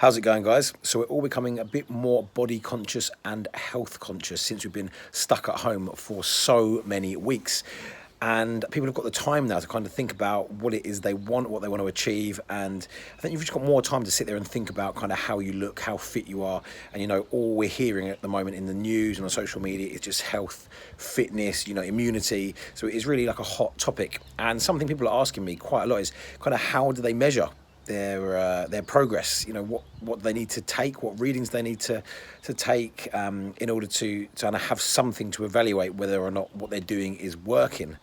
How's it going, guys? So we're all becoming a bit more body conscious and health conscious since we've been stuck at home for so many weeks. And people have got the time now to kind of think about what it is they want, what they want to achieve. And I think you've just got more time to sit there and think about kind of how you look, how fit you are. And, all we're hearing at the moment in the news and on social media is just health, fitness, immunity. So it is really like a hot topic. And something people are asking me quite a lot is kind of how do they measure their progress, what they need to take, what readings they need to take in order to kind of have something to evaluate whether or not what they're doing is working.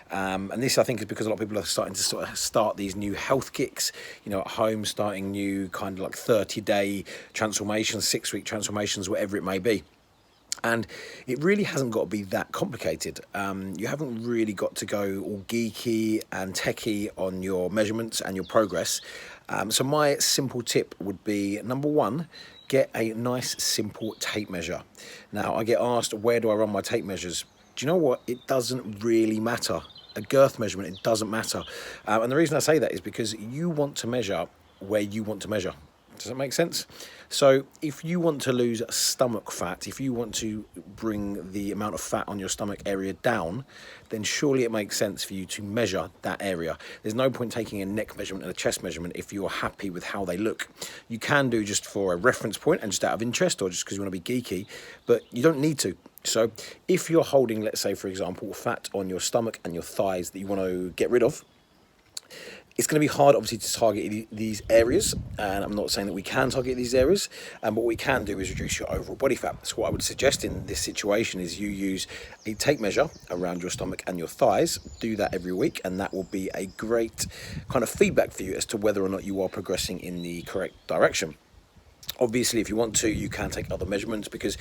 And this, I think, is because a lot of people are starting to sort of start these new health kicks, at home, starting new kind of like 30-day transformations, 6-week transformations, whatever it may be. And it really hasn't got to be that complicated. You haven't really got to go all geeky and techie on your measurements and your progress. So my simple tip would be, number one, get a nice simple tape measure. Now, I get asked, where do I run my tape measures? Do you know what? It doesn't really matter. A girth measurement, it doesn't matter. And the reason I say that is because you want to measure where you want to measure. Does that make sense? So if you want to lose stomach fat, if you want to bring the amount of fat on your stomach area down, then surely it makes sense for you to measure that area. There's no point taking a neck measurement and a chest measurement if you're happy with how they look. You can do just for a reference point and just out of interest or just because you want to be geeky, but you don't need to. So if you're holding, let's say, for example, fat on your stomach and your thighs that you want to get rid of, it's going to be hard, obviously, to target these areas, and I'm not saying that we can target these areas, and what we can do is reduce your overall body fat. So what I would suggest in this situation is you use a tape measure around your stomach and your thighs. Do that every week, and that will be a great kind of feedback for you as to whether or not you are progressing in the correct direction. Obviously, if you want to, you can take other measurements because,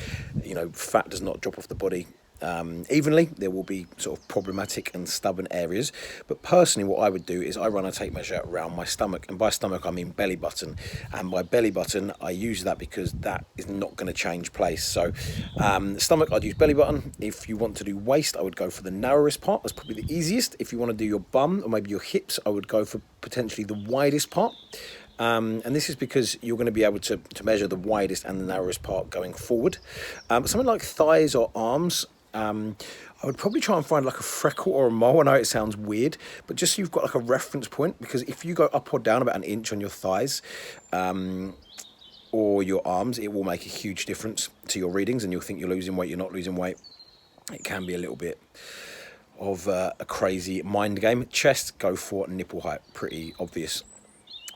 fat does not drop off the body evenly. There will be sort of problematic and stubborn areas, but personally what I would do is I run a tape measure around my stomach, and by stomach I mean belly button, and by belly button I use that because that is not going to change place. So stomach, I'd use belly button. If you want to do waist, I would go for the narrowest part. That's probably the easiest. If you want to do your bum or maybe your hips, I would go for potentially the widest part. And this is because you're going to be able to measure the widest and the narrowest part going forward. Something like thighs or arms, I would probably try and find like a freckle or a mole. I know it sounds weird, but just so you've got like a reference point, because if you go up or down about an inch on your thighs or your arms, it will make a huge difference to your readings, and you'll think you're losing weight, you're not losing weight. It can be a little bit of a crazy mind game. Chest, go for nipple height, pretty obvious.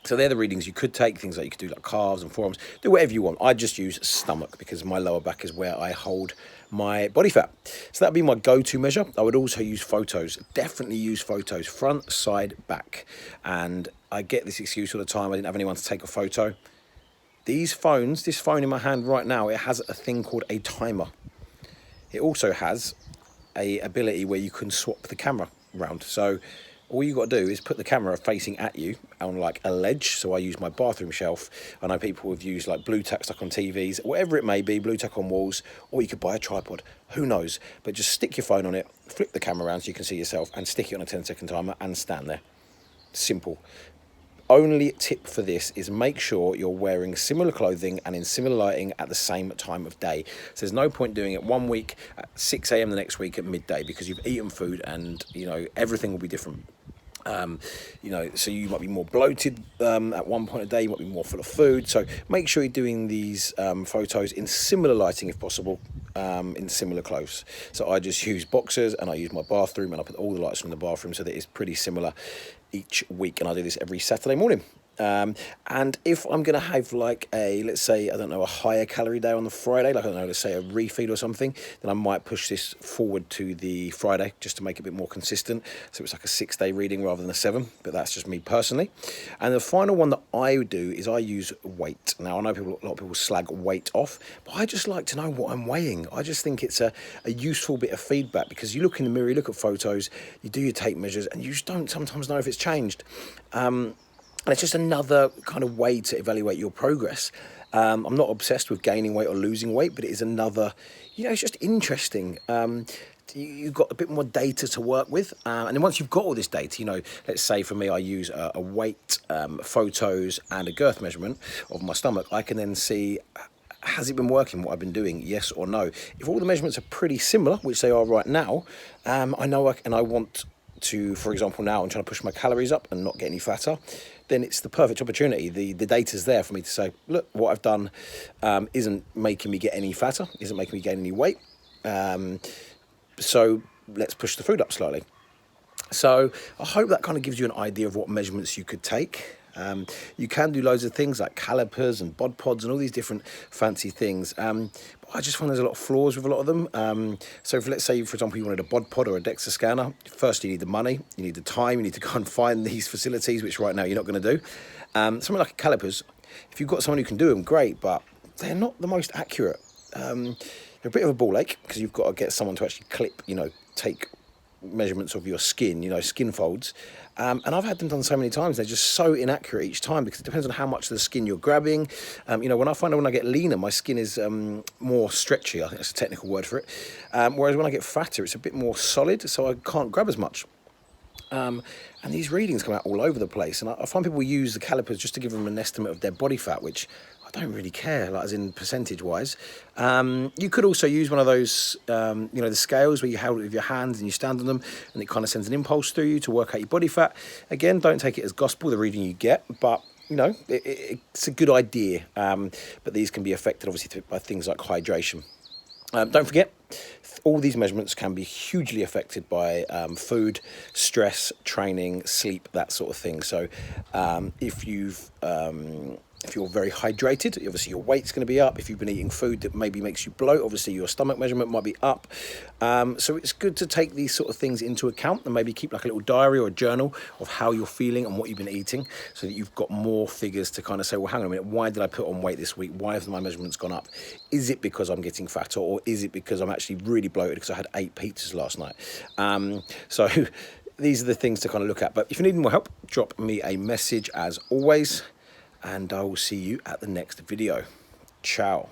So they're the readings you could take, things like you could do like calves and forearms, do whatever you want. I just use stomach because my lower back is where I hold my body fat. So that'd be my go-to measure. I would also use photos, definitely use photos, front, side, back. And I get this excuse all the time, I didn't have anyone to take a photo. These phones, this phone in my hand right now, it has a thing called a timer. It also has a ability where you can swap the camera around. So all you got to do is put the camera facing at you on like a ledge. So I use my bathroom shelf. I know people have used like blue tack stuck on TVs, whatever it may be, blue tack on walls, or you could buy a tripod, who knows? But just stick your phone on it, flip the camera around so you can see yourself, and stick it on a 10-second timer and stand there. Simple. Only tip for this is make sure you're wearing similar clothing and in similar lighting at the same time of day. So there's no point doing it one week at 6 a.m. the next week at midday, because you've eaten food and everything will be different. So you might be more bloated at one point of day, you might be more full of food. So make sure you're doing these photos in similar lighting if possible, in similar clothes. So I just use boxers and I use my bathroom, and I put all the lights from the bathroom so that it's pretty similar each week, and I do this every Saturday morning. And if I'm going to have like let's say, a higher calorie day on the Friday, like, let's say a refeed or something, then I might push this forward to the Friday just to make it a bit more consistent. So it's like a 6-day reading rather than a 7, but that's just me personally. And the final one that I do is I use weight. Now, I know a lot of people slag weight off, but I just like to know what I'm weighing. I just think it's a useful bit of feedback, because you look in the mirror, you look at photos, you do your tape measures, and you just don't sometimes know if it's changed. And it's just another kind of way to evaluate your progress. I'm not obsessed with gaining weight or losing weight, but it is another, it's just interesting. you've got a bit more data to work with, and then once you've got all this data, let's say for me I use a weight, photos and a girth measurement of my stomach. I can then see, has it been working what I've been doing, yes or no? If all the measurements are pretty similar, which they are right now, I know and I want to, for example, now I'm trying to push my calories up and not get any fatter, then it's the perfect opportunity. The data's there for me to say, look, what I've done isn't making me get any fatter, isn't making me gain any weight. So let's push the food up slightly. So I hope that kind of gives you an idea of what measurements you could take. You can do loads of things like calipers and bod pods and all these different fancy things. But I just find there's a lot of flaws with a lot of them. So let's say, for example, you wanted a bod pod or a DEXA scanner. First, you need the money, you need the time, you need to go and find these facilities, which right now you're not going to do. Something like calipers, if you've got someone who can do them, great, but they're not the most accurate. They're a bit of a ball ache because you've got to get someone to actually clip, take measurements of your skin, skin folds. And I've had them done so many times, they're just so inaccurate each time because it depends on how much of the skin you're grabbing. When I get leaner, my skin is more stretchy, I think that's a technical word for it. Whereas when I get fatter, it's a bit more solid, so I can't grab as much. And these readings come out all over the place, and I find people use the calipers just to give them an estimate of their body fat, which I don't really care, like as in percentage wise. You could also use one of those, the scales where you hold it with your hands and you stand on them and it kind of sends an impulse through you to work out your body fat. Again, don't take it as gospel, the reading you get, but it's a good idea. But these can be affected obviously by things like hydration. Don't forget, all these measurements can be hugely affected by food, stress, training, sleep, that sort of thing. So if you're very hydrated, obviously your weight's going to be up. If you've been eating food that maybe makes you bloat, obviously your stomach measurement might be up. So it's good to take these sort of things into account and maybe keep like a little diary or a journal of how you're feeling and what you've been eating so that you've got more figures to kind of say, well, hang on a minute, why did I put on weight this week? Why have my measurements gone up? Is it because I'm getting fatter, or is it because I'm actually really bloated because I had 8 pizzas last night? So these are the things to kind of look at. But if you need more help, drop me a message as always. And I will see you at the next video. Ciao.